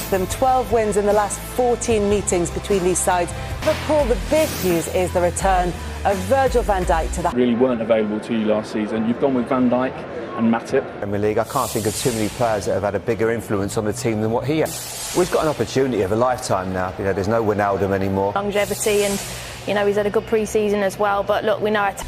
Them 12 wins in the last 14 meetings between these sides. Liverpool, the big news is the return of Virgil van Dijk to the... Really weren't available to you last season. You've gone with Van Dijk and Matip. Premier League, I can't think of too many players that have had a bigger influence on the team than what he has. We've got an opportunity of a lifetime now. You know, there's no Wijnaldum anymore. Longevity, and you know, he's had a good pre-season as well. But look, we know it.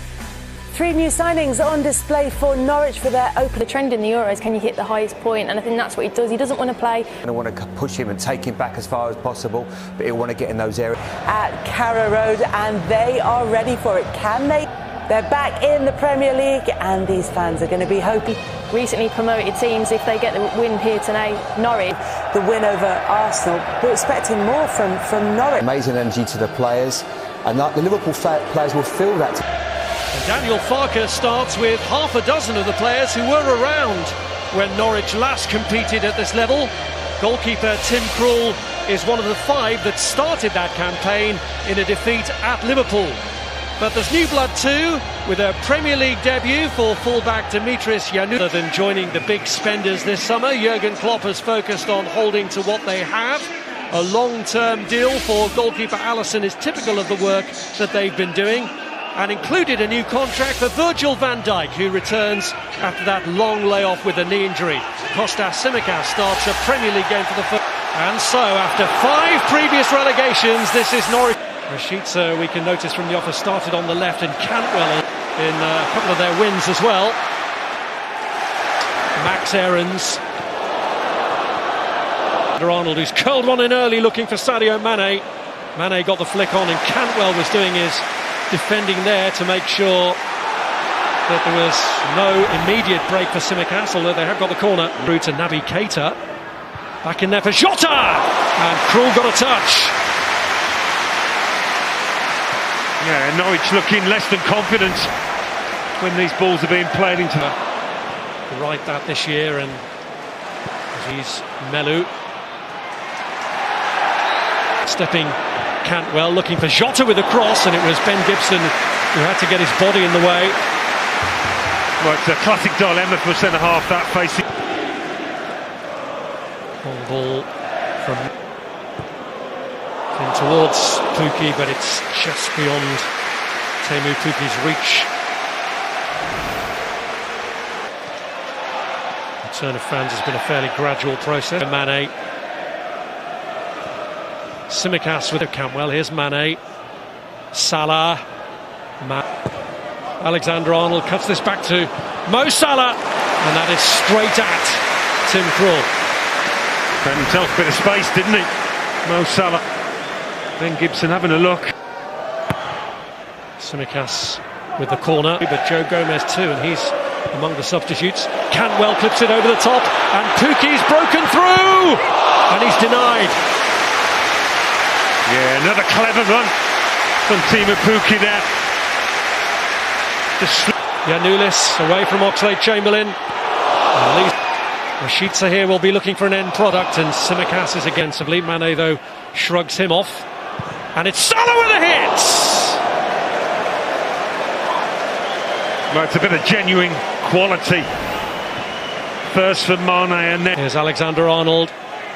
3 new signings on display for Norwich for their open. The trend in the Euros, can you hit the highest point? And I think that's what he does. He doesn't want to play. I want to push him and take him back as far as possible, but he'll want to get in those areas. At Carrow Road, and they are ready for it. Can they? They're back in the Premier League, and these fans are going to be hoping. Recently promoted teams, if they get the win here tonight, Norwich. The win over Arsenal. We're expecting more from Norwich. Amazing energy to the players, and the Liverpool players will feel that. Daniel Farke starts with half a dozen of the players who were around when Norwich last competed at this level. Goalkeeper Tim Krul is one of the 5 that started that campaign in a defeat at Liverpool. But there's new blood too, with a Premier League debut for fullback Dimitris Januzaj. Other than joining the big spenders this summer, Jurgen Klopp has focused on holding to what they have. A long-term deal for goalkeeper Alisson is typical of the work that they've been doing, and included a new contract for Virgil van Dijk, who returns after that long layoff with a knee injury. Kostas Tsimikas starts a Premier League game for the first. And so, after 5 previous relegations, this is Norwich. Rashica, we can notice from the offer, started on the left, and Cantwell in a couple of their wins as well. Max Aarons. Arnold, who's curled one in early, looking for Sadio Mane. Mane got the flick on, and Cantwell was doing his defending there to make sure that there was no immediate break for Tsimikas, although they have got the corner. Through to Naby Keita. Back in there for Jota! And Krul got a touch. Yeah, Norwich looking less than confident when these balls are being played into them. Right that this year, and he's Melu. Stepping Cantwell, looking for Jota with a cross, and it was Ben Gibson who had to get his body in the way. Well, it's a classic dilemma for a centre-half, that facing. Long ball from in towards Pukki, but it's just beyond Teemu Pukki's reach. The return of fans has been a fairly gradual process. Mane. Tsimikas with Cantwell. Here's Mane. Salah. Alexander-Arnold cuts this back to Mo Salah, and that is straight at Tim Krul. Found himself a bit of space, didn't he? Mo Salah. Ben Gibson having a look. Tsimikas with the corner, but Joe Gomez too, and he's among the substitutes. Cantwell clips it over the top, and Pukki's broken through, and he's denied. Yeah, another clever run from Teemu Pukki there. Januzaj away from Oxlade-Chamberlain. Rashica here will be looking for an end product, and Tsimikas is against Mane, though, shrugs him off. And it's Salah with a hit! Well, it's a bit of genuine quality. First for Mane, and then... Here's Alexander-Arnold.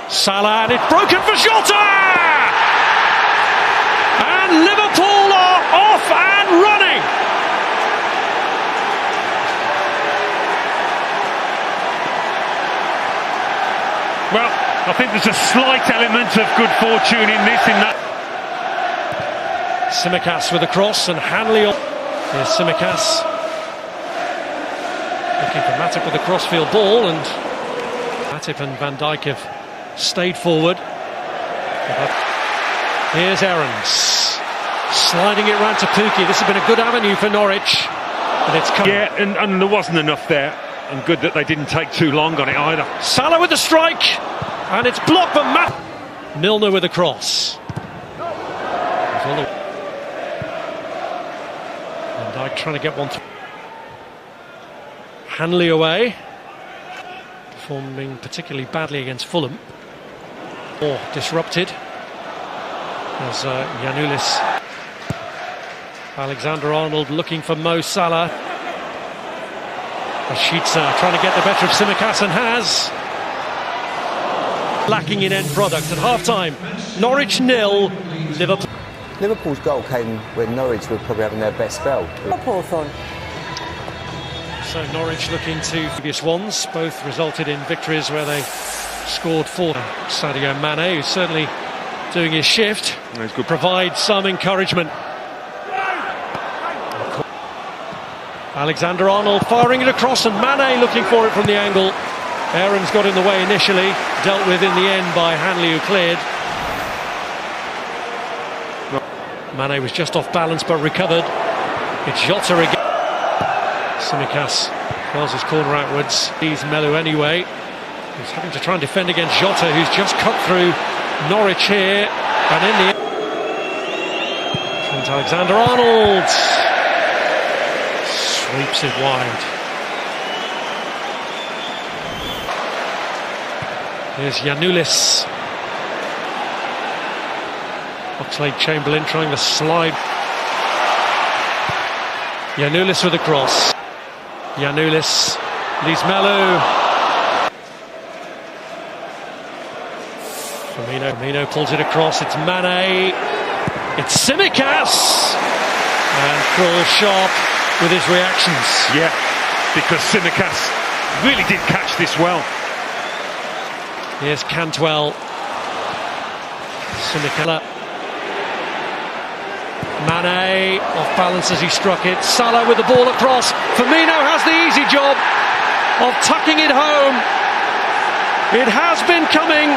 Salah, and it's broken for Jota! And Liverpool are off and running! Well, I think there's a slight element of good fortune in this, in that. Tsimikas with a cross, and Hanley on. Here's Tsimikas. Looking for Matip with a crossfield ball, and Matip and Van Dijk have stayed forward. Here's Aarons. Sliding it round to Pukki. This has been a good avenue for Norwich. And it's come. Yeah, and there wasn't enough there. And good that they didn't take too long on it either. Salah with the strike, and it's blocked by Milner with a cross. Van Dijk trying to get one through. Hanley away, performing particularly badly against Fulham. Or disrupted as Januzaj. Alexander-Arnold looking for Mo Salah. Rashica trying to get the better of Tsimikas, and has. Lacking in end product at half-time. Norwich 0, Liverpool. Liverpool's goal came when Norwich were probably having their best spell. Hawthorne. So Norwich looking to previous ones, both resulted in victories where they scored 4. Sadio Mane, who's certainly doing his shift, provides some encouragement. Alexander-Arnold firing it across, and Mane looking for it from the angle. Aaron's got in the way initially, dealt with in the end by Hanley, who cleared. Mane was just off balance but recovered. It's Jota again. Tsimikas curls his corner outwards. He's Melu anyway. He's having to try and defend against Jota, who's just cut through Norwich here. And in the Trent Alexander-Arnold sweeps it wide. Here's Giannoulis. Oxlade-Chamberlain trying to slide. Giannoulis with a cross. Giannoulis leaves Melu. Firmino pulls it across. It's Mane. It's Tsimikas. And Krul sharp with his reactions. Yeah, because Tsimikas really did catch this well. Here's Cantwell. Tsimikas. Mane off balance as he struck it. Salah with the ball across. Firmino has the easy job of tucking it home. It has been coming,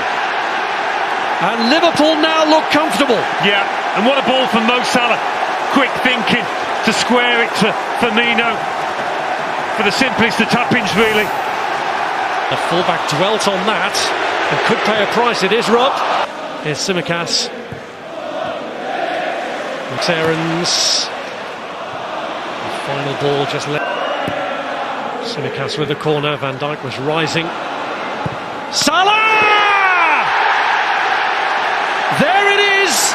and Liverpool now look comfortable. Yeah, and what a ball from Mo Salah. Quick thinking to square it to Firmino for the simplest of tap-ins, really. The fullback dwelt on that and could pay a price. It is robbed. Here's Tsimikas. Aarons. The final ball just let. Tsimikas with the corner. Van Dijk was rising. Salah! There it is!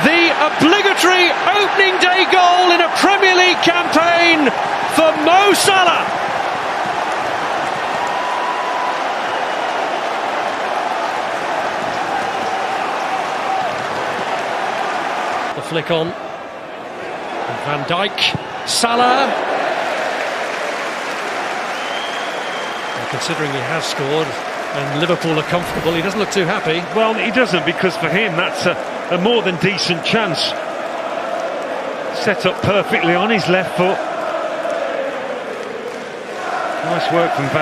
The obligatory opening day goal in a Premier League campaign for Mo Salah. The flick on. Van Dijk, Salah. And considering he has scored and Liverpool are comfortable, he doesn't look too happy. Well, he doesn't, because for him that's a more than decent chance. Set up perfectly on his left foot. Nice work from Van